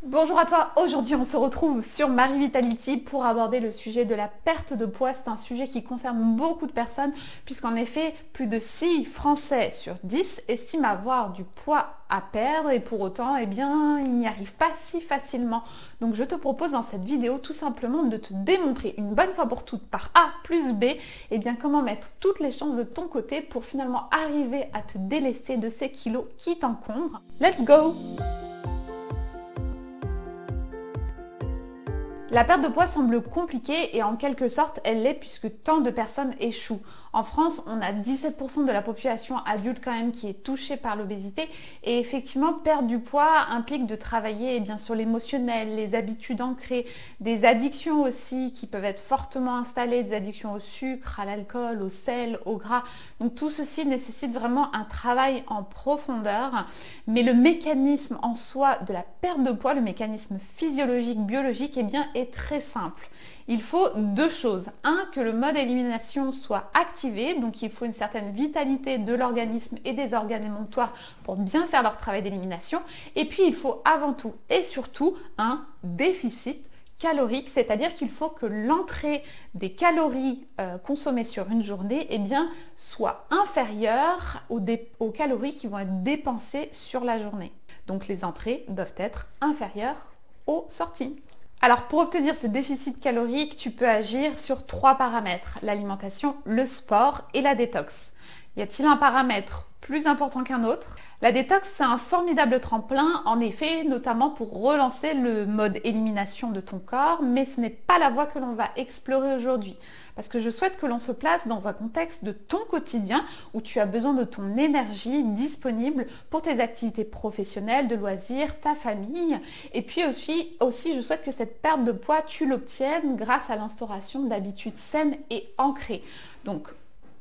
Bonjour à toi, aujourd'hui on se retrouve sur Marie Vitality pour aborder le sujet de la perte de poids. C'est un sujet qui concerne beaucoup de personnes puisqu'en effet plus de 6 Français sur 10 estiment avoir du poids à perdre et pour autant ils n'y arrivent pas si facilement. Donc je te propose dans cette vidéo tout simplement de te démontrer une bonne fois pour toutes par A plus B comment mettre toutes les chances de ton côté pour finalement arriver à te délester de ces kilos qui t'encombrent. Let's go! La perte de poids semble compliquée et en quelque sorte elle l'est puisque tant de personnes échouent. En France, on a 17% de la population adulte quand même qui est touchée par l'obésité et effectivement perdre du poids implique de travailler sur l'émotionnel, les habitudes ancrées, des addictions aussi qui peuvent être fortement installées, des addictions au sucre, à l'alcool, au sel, au gras. Donc tout ceci nécessite vraiment un travail en profondeur, mais le mécanisme en soi de la perte de poids, le mécanisme physiologique, biologique est très simple. Il faut deux choses. Un, que le mode élimination soit activé, donc il faut une certaine vitalité de l'organisme et des organes émonctoires pour bien faire leur travail d'élimination. Et puis il faut avant tout et surtout un déficit calorique, c'est-à-dire qu'il faut que l'entrée des calories consommées sur une journée soit inférieure aux calories qui vont être dépensées sur la journée. Donc les entrées doivent être inférieures aux sorties. Alors pour obtenir ce déficit calorique, tu peux agir sur 3 paramètres, l'alimentation, le sport et la détox. Y a-t-il un paramètre plus important qu'un autre? La détox, c'est un formidable tremplin, en effet, notamment pour relancer le mode élimination de ton corps, mais ce n'est pas la voie que l'on va explorer aujourd'hui. Parce que je souhaite que l'on se place dans un contexte de ton quotidien où tu as besoin de ton énergie disponible pour tes activités professionnelles, de loisirs, ta famille. Et puis aussi, je souhaite que cette perte de poids, tu l'obtiennes grâce à l'instauration d'habitudes saines et ancrées. Donc,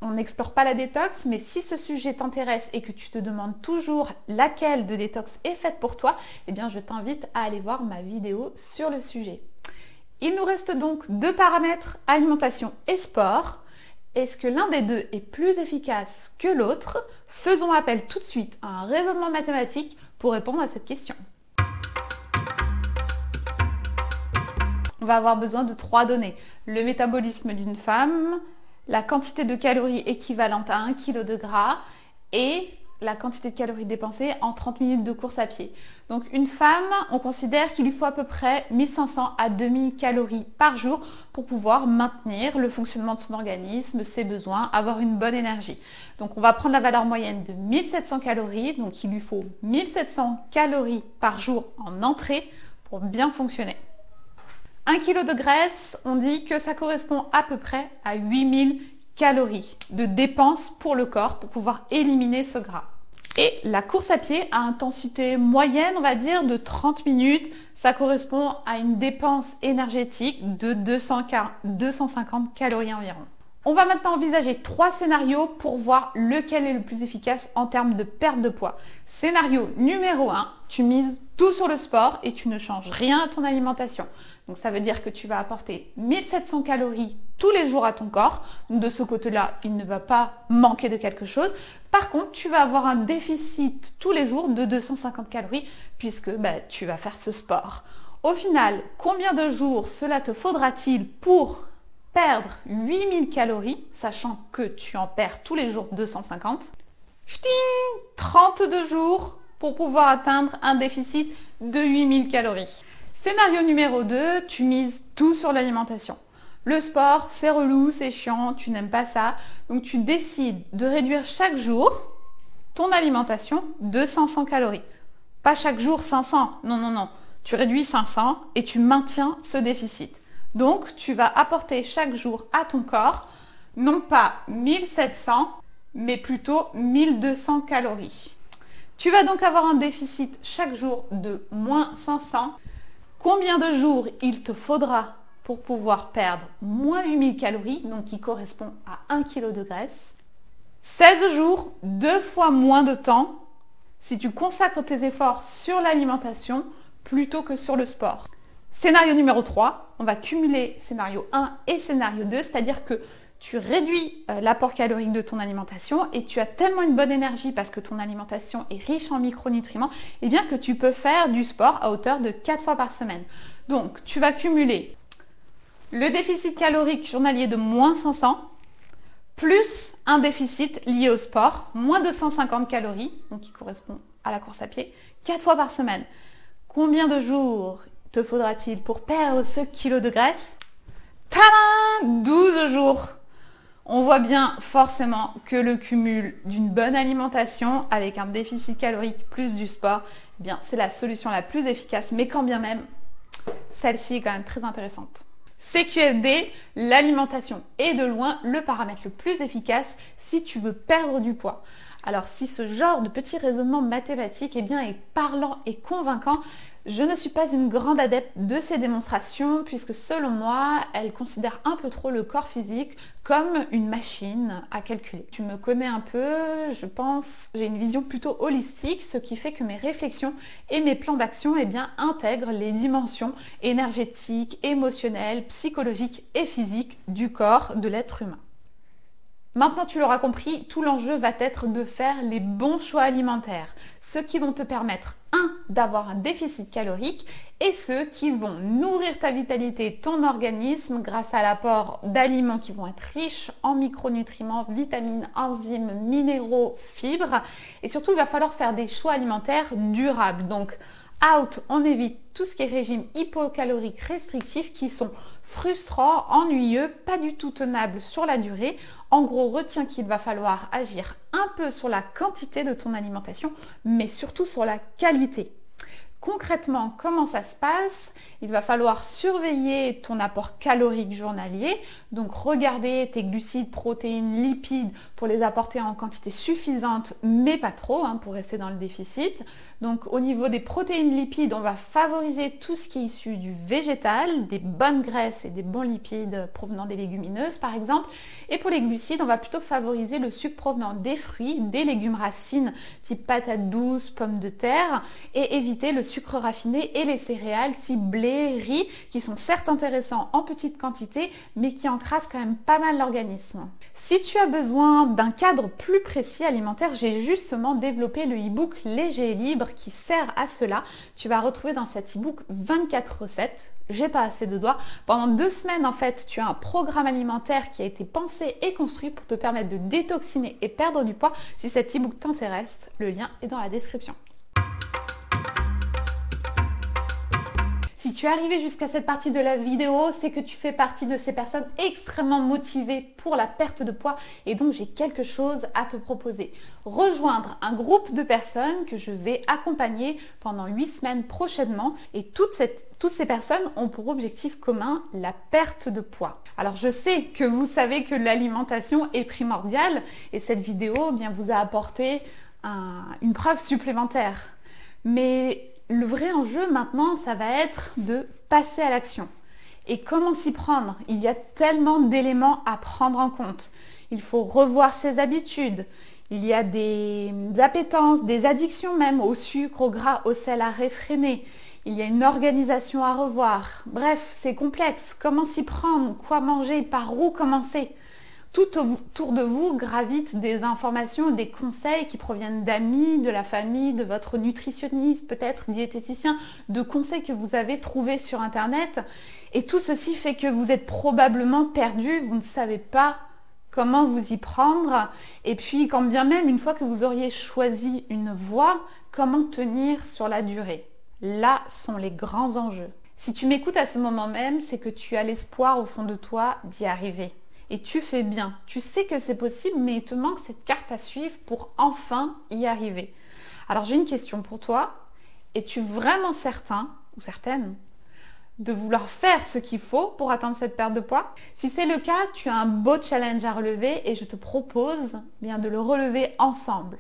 on n'explore pas la détox, mais si ce sujet t'intéresse et que tu te demandes toujours laquelle de détox est faite pour toi, je t'invite à aller voir ma vidéo sur le sujet. Il nous reste donc 2 paramètres, alimentation et sport. Est-ce que l'un des deux est plus efficace que l'autre? Faisons appel tout de suite à un raisonnement mathématique pour répondre à cette question. On va avoir besoin de 3 données. Le métabolisme d'une femme, la quantité de calories équivalente à 1 kg de gras et la quantité de calories dépensées en 30 minutes de course à pied. Donc une femme, on considère qu'il lui faut à peu près 1500 à 2000 calories par jour pour pouvoir maintenir le fonctionnement de son organisme, ses besoins, avoir une bonne énergie. Donc on va prendre la valeur moyenne de 1700 calories, donc il lui faut 1700 calories par jour en entrée pour bien fonctionner. 1 kg de graisse, on dit que ça correspond à peu près à 8000 calories de dépenses pour le corps pour pouvoir éliminer ce gras. Et la course à pied à intensité moyenne, on va dire, de 30 minutes, ça correspond à une dépense énergétique de 250 calories environ. On va maintenant envisager 3 scénarios pour voir lequel est le plus efficace en termes de perte de poids. Scénario numéro 1, tu mises tout sur le sport et tu ne changes rien à ton alimentation. Donc ça veut dire que tu vas apporter 1700 calories tous les jours à ton corps. Donc de ce côté-là, il ne va pas manquer de quelque chose. Par contre, tu vas avoir un déficit tous les jours de 250 calories puisque tu vas faire ce sport. Au final, combien de jours cela te faudra-t-il pour perdre 8000 calories, sachant que tu en perds tous les jours 250? 32 jours pour pouvoir atteindre un déficit de 8000 calories. Scénario numéro 2, tu mises tout sur l'alimentation. Le sport, c'est relou, c'est chiant, tu n'aimes pas ça. Donc tu décides de réduire chaque jour ton alimentation de 500 calories. Pas chaque jour 500, non. Tu réduis 500 et tu maintiens ce déficit. Donc tu vas apporter chaque jour à ton corps non pas 1700, mais plutôt 1200 calories. Tu vas donc avoir un déficit chaque jour de moins 500. Combien de jours il te faudra pour pouvoir perdre moins 8000 calories, donc qui correspond à 1 kg de graisse? 16 jours, 2 fois moins de temps si tu consacres tes efforts sur l'alimentation plutôt que sur le sport. Scénario numéro 3, on va cumuler scénario 1 et scénario 2, c'est-à-dire que tu réduis l'apport calorique de ton alimentation et tu as tellement une bonne énergie parce que ton alimentation est riche en micronutriments, eh bien que tu peux faire du sport à hauteur de 4 fois par semaine. Donc, tu vas cumuler le déficit calorique journalier de moins 500, plus un déficit lié au sport, moins 250 calories, donc qui correspond à la course à pied, 4 fois par semaine. Combien de jours te faudra-t-il pour perdre ce kilo de graisse? Tadam! 12 jours. On voit bien forcément que le cumul d'une bonne alimentation avec un déficit calorique plus du sport, eh bien, c'est la solution la plus efficace, mais quand bien même, celle-ci est quand même très intéressante. CQFD, l'alimentation est de loin le paramètre le plus efficace si tu veux perdre du poids. Alors si ce genre de petit raisonnement mathématique est parlant et convaincant, je ne suis pas une grande adepte de ces démonstrations puisque selon moi, elles considèrent un peu trop le corps physique comme une machine à calculer. Tu me connais un peu, je pense, j'ai une vision plutôt holistique, ce qui fait que mes réflexions et mes plans d'action intègrent les dimensions énergétiques, émotionnelles, psychologiques et physiques du corps de l'être humain. Maintenant, tu l'auras compris, tout l'enjeu va être de faire les bons choix alimentaires, ceux qui vont te permettre, d'avoir un déficit calorique et ceux qui vont nourrir ta vitalité, ton organisme grâce à l'apport d'aliments qui vont être riches en micronutriments, vitamines, enzymes, minéraux, fibres. Et surtout, il va falloir faire des choix alimentaires durables. Donc, on évite tout ce qui est régime hypocalorique restrictif qui sont frustrants, ennuyeux, pas du tout tenables sur la durée. En gros, retiens qu'il va falloir agir un peu sur la quantité de ton alimentation, mais surtout sur la qualité. Concrètement, comment ça se passe? Il va falloir surveiller ton apport calorique journalier, donc regarder tes glucides, protéines, lipides pour les apporter en quantité suffisante, mais pas trop, pour rester dans le déficit. Donc au niveau des protéines lipides, on va favoriser tout ce qui est issu du végétal, des bonnes graisses et des bons lipides provenant des légumineuses par exemple. Et pour les glucides, on va plutôt favoriser le sucre provenant des fruits, des légumes racines type patates douces, pommes de terre, et éviter le sucre raffiné et les céréales type blé, riz, qui sont certes intéressants en petite quantité, mais qui encrassent quand même pas mal l'organisme. Si tu as besoin d'un cadre plus précis alimentaire, j'ai justement développé le e-book Léger et Libre qui sert à cela. Tu vas retrouver dans cet e-book 24 recettes. J'ai pas assez de doigts. Pendant 2 semaines, en fait, tu as un programme alimentaire qui a été pensé et construit pour te permettre de détoxiner et perdre du poids. Si cet e-book t'intéresse, le lien est dans la description. Si tu es arrivé jusqu'à cette partie de la vidéo, c'est que tu fais partie de ces personnes extrêmement motivées pour la perte de poids et donc j'ai quelque chose à te proposer. Rejoindre un groupe de personnes que je vais accompagner pendant 8 semaines prochainement et toutes ces personnes ont pour objectif commun la perte de poids. Alors je sais que vous savez que l'alimentation est primordiale et cette vidéo vous a apporté une preuve supplémentaire. Mais le vrai enjeu maintenant, ça va être de passer à l'action. Et comment s'y prendre? Il y a tellement d'éléments à prendre en compte. Il faut revoir ses habitudes. Il y a des appétences, des addictions même au sucre, au gras, au sel à réfréner. Il y a une organisation à revoir. Bref, c'est complexe. Comment s'y prendre? Quoi manger? Par où commencer? Tout autour de vous gravitent des informations, des conseils qui proviennent d'amis, de la famille, de votre nutritionniste, peut-être diététicien, de conseils que vous avez trouvés sur Internet. Et tout ceci fait que vous êtes probablement perdu, vous ne savez pas comment vous y prendre. Et puis, quand bien même, une fois que vous auriez choisi une voie, comment tenir sur la durée? Là sont les grands enjeux. Si tu m'écoutes à ce moment même, c'est que tu as l'espoir au fond de toi d'y arriver. Et tu fais bien. Tu sais que c'est possible, mais il te manque cette carte à suivre pour enfin y arriver. Alors j'ai une question pour toi. Es-tu vraiment certain ou certaine de vouloir faire ce qu'il faut pour atteindre cette perte de poids? Si c'est le cas, tu as un beau challenge à relever et je te propose de le relever ensemble.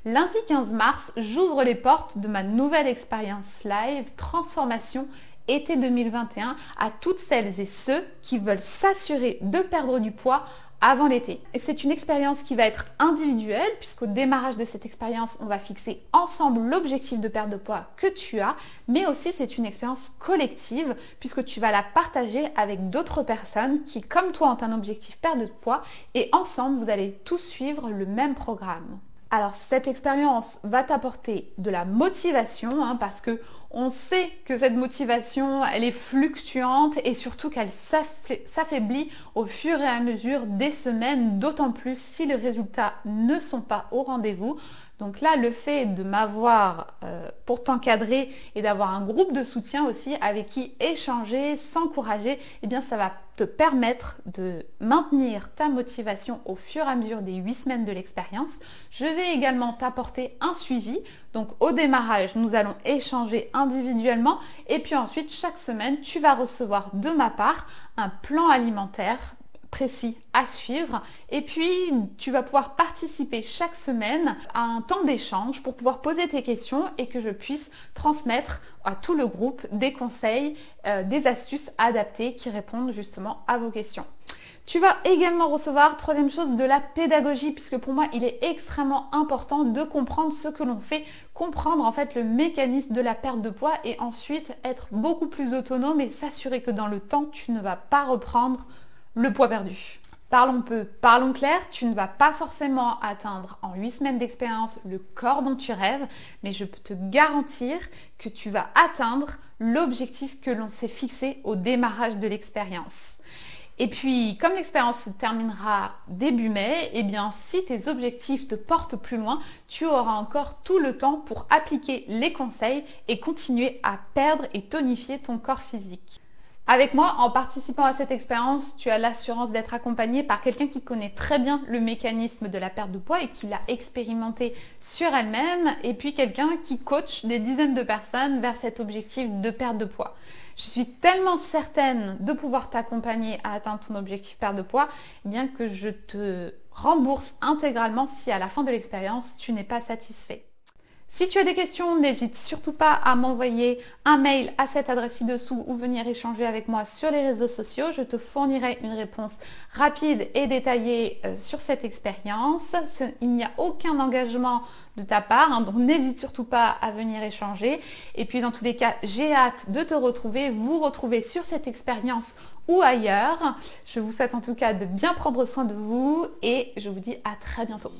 Lundi 15 mars, j'ouvre les portes de ma nouvelle expérience live Transformation été 2021 à toutes celles et ceux qui veulent s'assurer de perdre du poids avant l'été. Et c'est une expérience qui va être individuelle puisqu'au démarrage de cette expérience, on va fixer ensemble l'objectif de perte de poids que tu as, mais aussi c'est une expérience collective puisque tu vas la partager avec d'autres personnes qui, comme toi, ont un objectif perte de poids et ensemble, vous allez tous suivre le même programme. Alors cette expérience va t'apporter de la motivation parce que on sait que cette motivation, elle est fluctuante et surtout qu'elle s'affaiblit au fur et à mesure des semaines, d'autant plus si les résultats ne sont pas au rendez-vous. Donc là, le fait de m'avoir pour t'encadrer et d'avoir un groupe de soutien aussi avec qui échanger, s'encourager, eh bien ça va te permettre de maintenir ta motivation au fur et à mesure des 8 semaines de l'expérience. Je vais également t'apporter un suivi. Donc au démarrage, nous allons échanger individuellement et puis ensuite, chaque semaine, tu vas recevoir de ma part un plan alimentaire précis à suivre et puis tu vas pouvoir participer chaque semaine à un temps d'échange pour pouvoir poser tes questions et que je puisse transmettre à tout le groupe des conseils, des astuces adaptées qui répondent justement à vos questions. Tu vas également recevoir, troisième chose, de la pédagogie, puisque pour moi, il est extrêmement important de comprendre ce que l'on fait, comprendre en fait le mécanisme de la perte de poids et ensuite être beaucoup plus autonome et s'assurer que dans le temps, tu ne vas pas reprendre le poids perdu. Parlons peu, parlons clair, tu ne vas pas forcément atteindre en 8 semaines d'expérience le corps dont tu rêves, mais je peux te garantir que tu vas atteindre l'objectif que l'on s'est fixé au démarrage de l'expérience. Et puis, comme l'expérience se terminera début mai, eh bien, si tes objectifs te portent plus loin, tu auras encore tout le temps pour appliquer les conseils et continuer à perdre et tonifier ton corps physique. Avec moi, en participant à cette expérience, tu as l'assurance d'être accompagné par quelqu'un qui connaît très bien le mécanisme de la perte de poids et qui l'a expérimenté sur elle-même, et puis quelqu'un qui coach des dizaines de personnes vers cet objectif de perte de poids. Je suis tellement certaine de pouvoir t'accompagner à atteindre ton objectif perte de poids, eh bien que je te rembourse intégralement si à la fin de l'expérience, tu n'es pas satisfait. Si tu as des questions, n'hésite surtout pas à m'envoyer un mail à cette adresse ci-dessous ou venir échanger avec moi sur les réseaux sociaux. Je te fournirai une réponse rapide et détaillée sur cette expérience. Il n'y a aucun engagement de ta part, donc n'hésite surtout pas à venir échanger. Et puis dans tous les cas, j'ai hâte de te retrouver, vous retrouver sur cette expérience ou ailleurs. Je vous souhaite en tout cas de bien prendre soin de vous et je vous dis à très bientôt.